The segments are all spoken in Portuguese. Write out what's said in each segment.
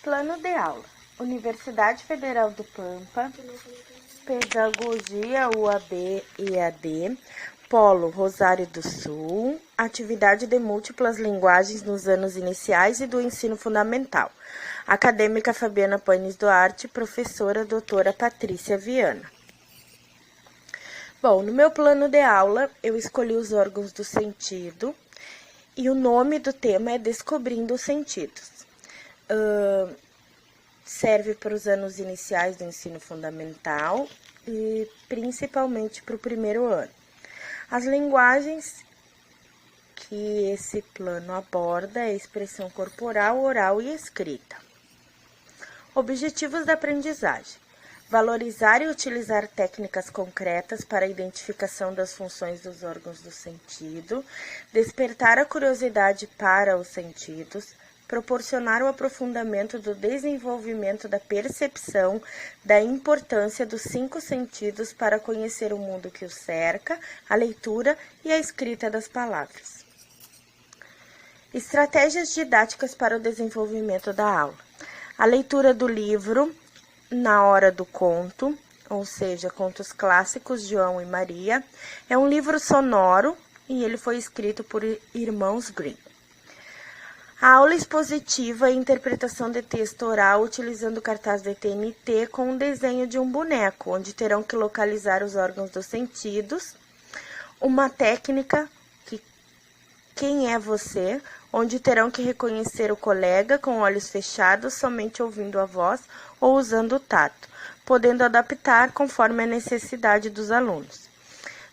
Plano de aula: Universidade Federal do Pampa, Pedagogia UAB EAD, Polo Rosário do Sul, atividade de múltiplas linguagens nos anos iniciais e do ensino fundamental. Acadêmica Fabiana Panes Duarte, professora doutora Patrícia Viana. Bom, no meu plano de aula, eu escolhi os órgãos do sentido e o nome do tema é Descobrindo os Sentidos. Serve para os anos iniciais do ensino fundamental e principalmente para o primeiro ano. As linguagens que esse plano aborda é expressão corporal, oral e escrita. Objetivos da aprendizagem: valorizar e utilizar técnicas concretas para a identificação das funções dos órgãos do sentido, despertar a curiosidade para os sentidos, proporcionar o aprofundamento do desenvolvimento da percepção da importância dos 5 sentidos para conhecer o mundo que o cerca, a leitura e a escrita das palavras. Estratégias didáticas para o desenvolvimento da aula: a leitura do livro Na Hora do Conto, ou seja, Contos Clássicos, João e Maria, é um livro sonoro e ele foi escrito por irmãos Grimm. A aula expositiva e interpretação de texto oral utilizando cartaz de TNT com um desenho de um boneco, onde terão que localizar os órgãos dos sentidos. Uma técnica, Quem é Você?, onde terão que reconhecer o colega com olhos fechados, somente ouvindo a voz ou usando o tato, podendo adaptar conforme a necessidade dos alunos.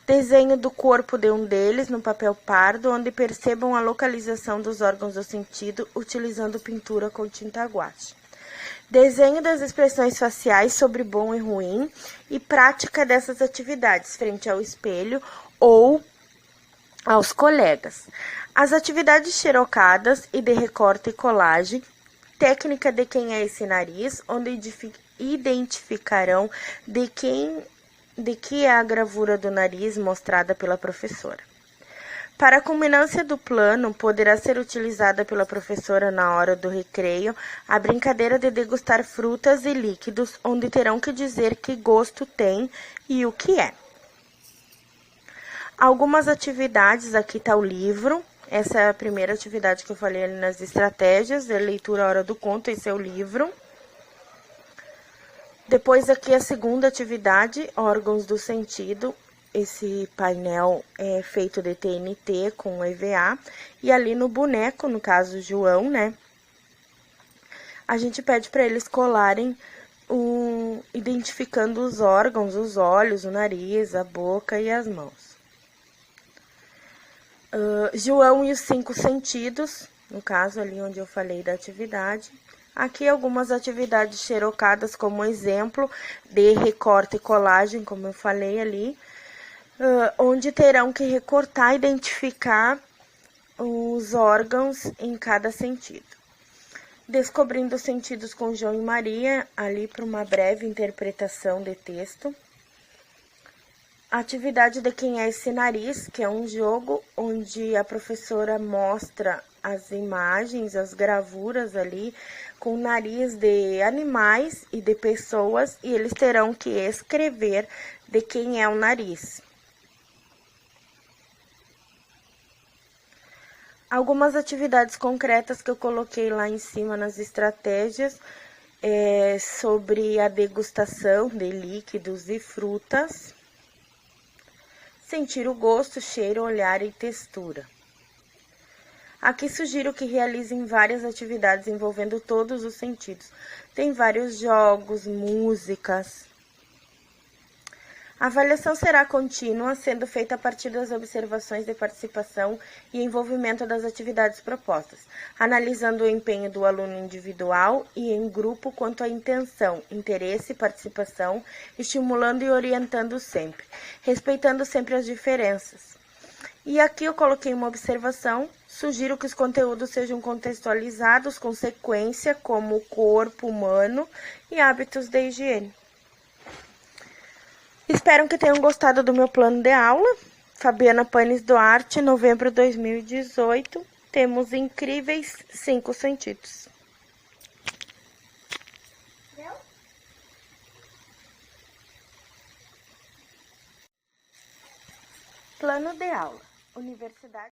Desenho do corpo de um deles no papel pardo, onde percebam a localização dos órgãos do sentido utilizando pintura com tinta guache. Desenho das expressões faciais sobre bom e ruim e prática dessas atividades frente ao espelho ou aos colegas. As atividades xerocadas e de recorte e colagem, técnica de quem é esse nariz, onde identificarão de que é a gravura do nariz mostrada pela professora. Para a culminância do plano, poderá ser utilizada pela professora na hora do recreio a brincadeira de degustar frutas e líquidos, onde terão que dizer que gosto tem e o que é. Algumas atividades, aqui está o livro. Essa é a primeira atividade que eu falei ali nas estratégias, de leitura à hora do conto, esse é o livro. Depois aqui a segunda atividade, órgãos do sentido. Esse painel é feito de TNT com EVA. E ali no boneco, no caso João, né? A gente pede para eles colarem identificando os órgãos, os olhos, o nariz, a boca e as mãos. João e os 5 sentidos, no caso ali onde eu falei da atividade. Aqui algumas atividades xerocadas como exemplo de recorte e colagem, como eu falei ali, onde terão que recortar e identificar os órgãos em cada sentido. Descobrindo os sentidos com João e Maria, ali para uma breve interpretação de texto. Atividade de Quem é esse nariz, que é um jogo onde a professora mostra as imagens, as gravuras ali, com nariz de animais e de pessoas, e eles terão que escrever de quem é o nariz. Algumas atividades concretas que eu coloquei lá em cima nas estratégias, sobre a degustação de líquidos e frutas. Sentir o gosto, cheiro, olhar e textura. Aqui sugiro que realizem várias atividades envolvendo todos os sentidos. Tem vários jogos, músicas. A avaliação será contínua, sendo feita a partir das observações de participação e envolvimento das atividades propostas, analisando o empenho do aluno individual e em grupo quanto à intenção, interesse e participação, estimulando e orientando sempre, respeitando sempre as diferenças. E aqui eu coloquei uma observação: sugiro que os conteúdos sejam contextualizados com sequência, como o corpo humano e hábitos de higiene. Espero que tenham gostado do meu plano de aula. Fabiana Panes Duarte, novembro de 2018. Temos incríveis 5 sentidos. Plano de aula. Universidade